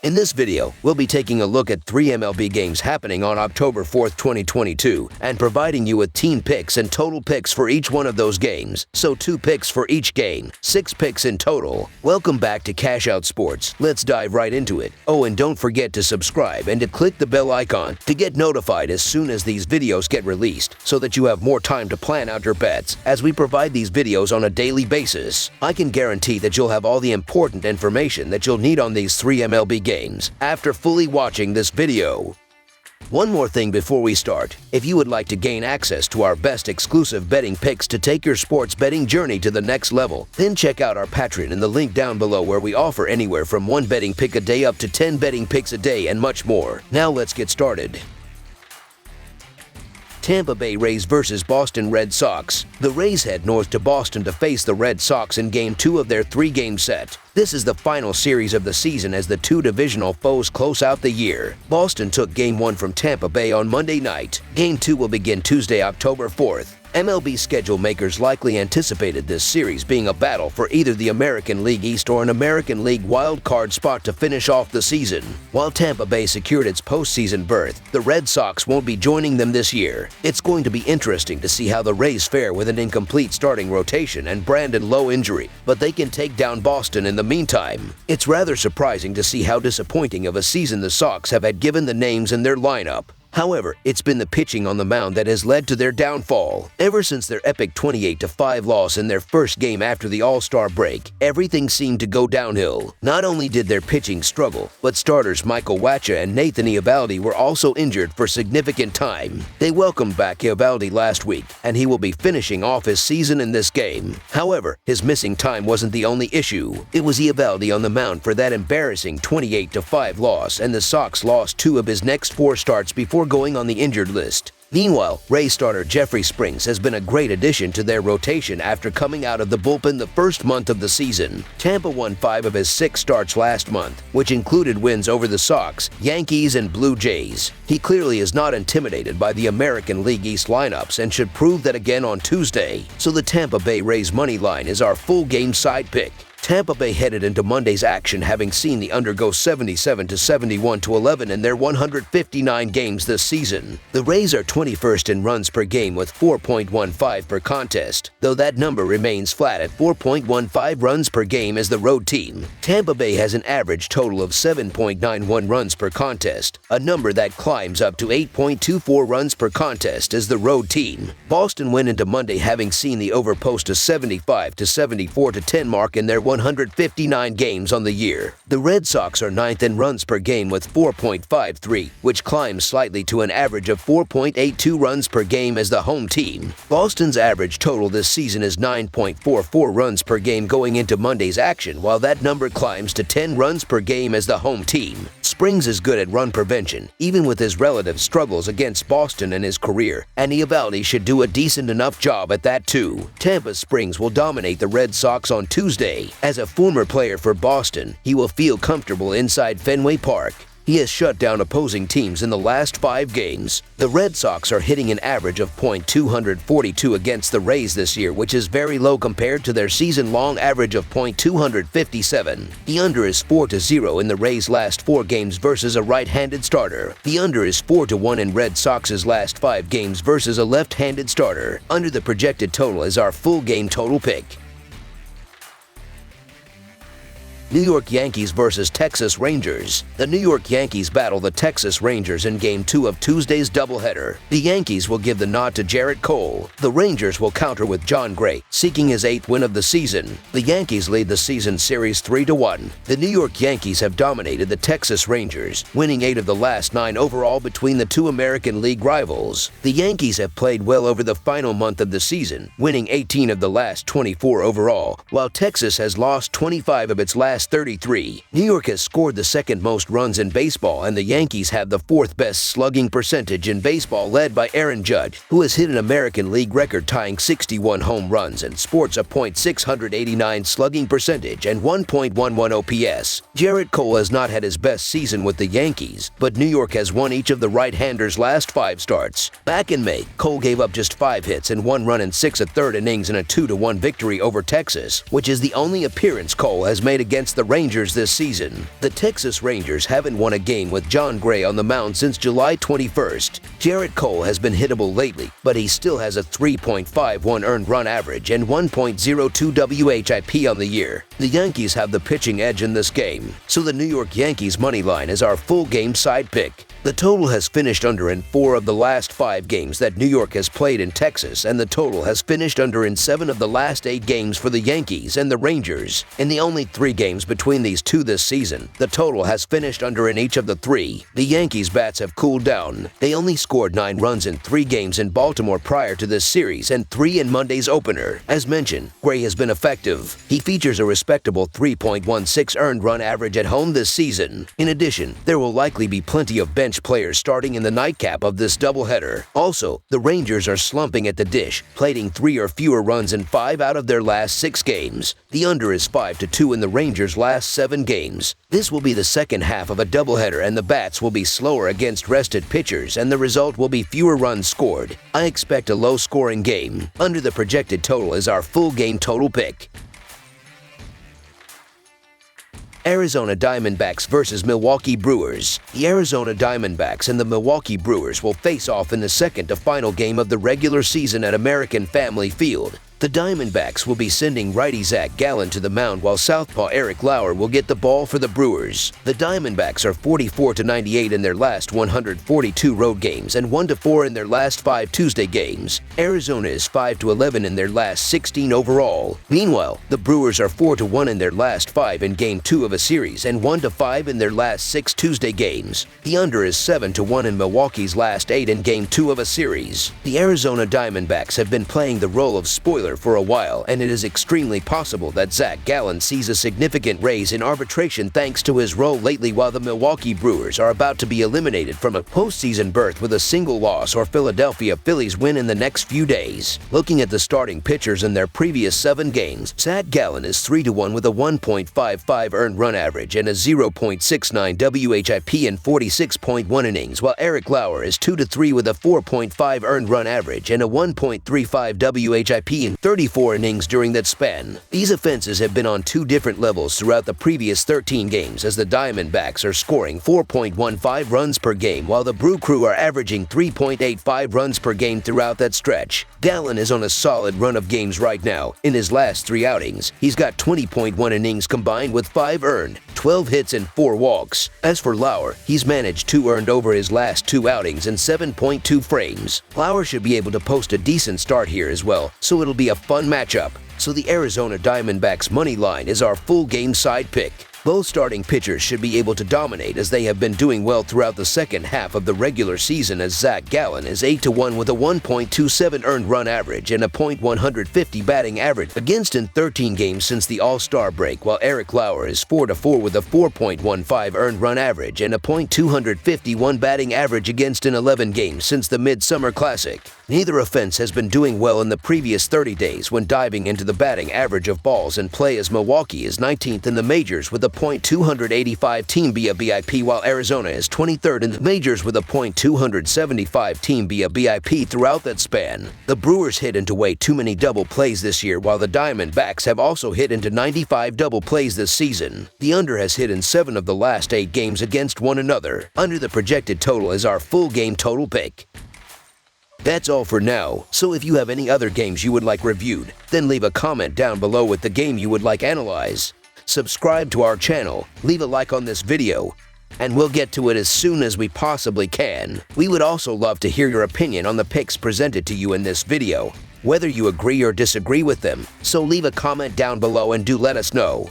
In this video, we'll be taking a look at 3 MLB games happening on October 4th, 2022, and providing you with team picks and total picks for each one of those games. So 2 picks for each game, 6 picks in total. Welcome back to Cash Out Sports. Let's dive right into it. Oh, and don't forget to subscribe and to click the bell icon to get notified as soon as these videos get released, so that you have more time to plan out your bets as we provide these videos on a daily basis. I can guarantee that you'll have all the important information that you'll need on these 3 MLB games after fully watching this video. One more thing before we start. If you would like to gain access to our best exclusive betting picks to take your sports betting journey to the next level, then check out our Patreon in the link down below, where we offer anywhere from 1 betting pick a day up to 10 betting picks a day and much more. Now let's get started. Tampa Bay Rays vs. Boston Red Sox. The Rays head north to Boston to face the Red Sox in Game 2 of their 3-game set. This is the final series of the season as the 2 divisional foes close out the year. Boston took Game 1 from Tampa Bay on Monday night. Game 2 will begin Tuesday, October 4th. MLB schedule makers likely anticipated this series being a battle for either the American League East or an American League wild card spot to finish off the season. While Tampa Bay secured its postseason berth, the Red Sox won't be joining them this year. It's going to be interesting to see how the Rays fare with an incomplete starting rotation and Brandon Lowe injury, but they can take down Boston in the meantime. It's rather surprising to see how disappointing of a season the Sox have had given the names in their lineup. However, it's been the pitching on the mound that has led to their downfall. Ever since their epic 28-5 loss in their first game after the All-Star break, everything seemed to go downhill. Not only did their pitching struggle, but starters Michael Wacha and Nathan Eovaldi were also injured for significant time. They welcomed back Eovaldi last week, and he will be finishing off his season in this game. However, his missing time wasn't the only issue. It was Eovaldi on the mound for that embarrassing 28-5 loss, and the Sox lost 2 of his next 4 starts before going on the injured list. Meanwhile, Rays starter Jeffrey Springs has been a great addition to their rotation after coming out of the bullpen the first month of the season. Tampa won 5 of his 6 starts last month, which included wins over the Sox, Yankees, and Blue Jays. He clearly is not intimidated by the American League East lineups and should prove that again on Tuesday. So the Tampa Bay Rays money line is our full game side pick. Tampa Bay headed into Monday's action having seen the under go 77-71-11 in their 159 games this season. The Rays are 21st in runs per game with 4.15 per contest, though that number remains flat at 4.15 runs per game as the road team. Tampa Bay has an average total of 7.91 runs per contest, a number that climbs up to 8.24 runs per contest as the road team. Boston went into Monday having seen the over post a 75-74-10 mark in their 159 games on the year. The Red Sox are 9th in runs per game with 4.53, which climbs slightly to an average of 4.82 runs per game as the home team. Boston's average total this season is 9.44 runs per game going into Monday's action, while that number climbs to 10 runs per game as the home team. Springs is good at run prevention, even with his relative struggles against Boston in his career, and Eovaldi should do a decent enough job at that too. Tampa's Springs will dominate the Red Sox on Tuesday. As a former player for Boston, he will feel comfortable inside Fenway Park. He has shut down opposing teams in the last 5 games. The Red Sox are hitting an average of .242 against the Rays this year, which is very low compared to their season-long average of .257. The under is 4-0 in the Rays' last 4 games versus a right-handed starter. The under is 4-1 in Red Sox's last 5 games versus a left-handed starter. Under the projected total is our full game total pick. New York Yankees vs. Texas Rangers. The New York Yankees battle the Texas Rangers in Game 2 of Tuesday's doubleheader. The Yankees will give the nod to Jarrett Cole. The Rangers will counter with John Gray, seeking his 8th win of the season. The Yankees lead the season series 3-1. The New York Yankees have dominated the Texas Rangers, winning 8 of the last 9 overall between the 2 American League rivals. The Yankees have played well over the final month of the season, winning 18 of the last 24 overall, while Texas has lost 25 of its last 33. New York has scored the 2nd most runs in baseball, and the Yankees have the 4th best slugging percentage in baseball, led by Aaron Judge, who has hit an American League record-tying 61 home runs and sports a .689 slugging percentage and 1.11 OPS. Jarrett Cole has not had his best season with the Yankees, but New York has won each of the right-handers' last 5 starts. Back in May, Cole gave up just 5 hits and 1 run in 6 1/3 innings in a 2-1 victory over Texas, which is the only appearance Cole has made against against the Rangers this season. The Texas Rangers haven't won a game with Jon Gray on the mound since July 21st. Jarrett Cole has been hittable lately, but he still has a 3.51 earned run average and 1.02 WHIP on the year. The Yankees have the pitching edge in this game, so the New York Yankees money line is our full game side pick. The total has finished under in 4 of the last 5 games that New York has played in Texas, and the total has finished under in 7 of the last 8 games for the Yankees and the Rangers. In the only 3 games between these two this season, the total has finished under in each of the 3. The Yankees' bats have cooled down. They only scored 9 runs in 3 games in Baltimore prior to this series and 3 in Monday's opener. As mentioned, Gray has been effective. He features a respectable 3.16 earned run average at home this season. In addition, there will likely be plenty of bench players starting in the nightcap of this doubleheader. Also, the Rangers are slumping at the dish, plating 3 or fewer runs in 5 out of their last 6 games. The under is 5-2 in the Rangers' last 7 games. This will be the second half of a doubleheader, and the bats will be slower against rested pitchers, and the result will be fewer runs scored. I expect a low-scoring game. Under the projected total is our full game total pick. Arizona Diamondbacks versus Milwaukee Brewers. The Arizona Diamondbacks and the Milwaukee Brewers will face off in the second to final game of the regular season at American Family Field. The Diamondbacks will be sending righty Zach Gallen to the mound while southpaw Eric Lauer will get the ball for the Brewers. The Diamondbacks are 44-98 in their last 142 road games and 1-4 in their last 5 Tuesday games. Arizona is 5-11 in their last 16 overall. Meanwhile, the Brewers are 4-1 in their last 5 in Game 2 of a series and 1-5 in their last 6 Tuesday games. The under is 7-1 in Milwaukee's last 8 in Game 2 of a series. The Arizona Diamondbacks have been playing the role of spoiler for a while, and it is extremely possible that Zach Gallen sees a significant raise in arbitration thanks to his role lately, while the Milwaukee Brewers are about to be eliminated from a postseason berth with a single loss or Philadelphia Phillies win in the next few days. Looking at the starting pitchers in their previous 7 games, Zach Gallen is 3-1 with a 1.55 earned run average and a 0.69 WHIP in 46.1 innings, while Eric Lauer is 2-3 with a 4.5 earned run average and a 1.35 WHIP in 34 innings during that span. These offenses have been on 2 different levels throughout the previous 13 games, as the Diamondbacks are scoring 4.15 runs per game while the Brew Crew are averaging 3.85 runs per game throughout that stretch. Gallen is on a solid run of games right now. In his last 3 outings, he's got 20.1 innings combined with 5 earned, 12 hits and 4 walks. As for Lauer, he's managed 2 earned over his last 2 outings in 7.2 frames. Lauer should be able to post a decent start here as well, so it'll be a fun matchup. So the Arizona Diamondbacks money line is our full game side pick. Both starting pitchers should be able to dominate, as they have been doing well throughout the second half of the regular season, as Zach Gallen is 8-1 with a 1.27 earned run average and a .150 batting average against in 13 games since the All-Star break, while Eric Lauer is 4-4 with a 4.15 earned run average and a .251 batting average against in 11 games since the Midsummer Classic. Neither offense has been doing well in the previous 30 days when diving into the batting average of balls in play, as Milwaukee is 19th in the majors with a .285 team BIP, while Arizona is 23rd in the majors with a .275 team BIP throughout that span. The Brewers hit into way too many double plays this year, while the Diamondbacks have also hit into 95 double plays this season. The under has hit in 7 of the last 8 games against one another. Under the projected total is our full game total pick. That's all for now, so if you have any other games you would like reviewed, then leave a comment down below with the game you would like analyzed. Subscribe to our channel, leave a like on this video, and we'll get to it as soon as we possibly can. We would also love to hear your opinion on the picks presented to you in this video, whether you agree or disagree with them, so leave a comment down below and do let us know.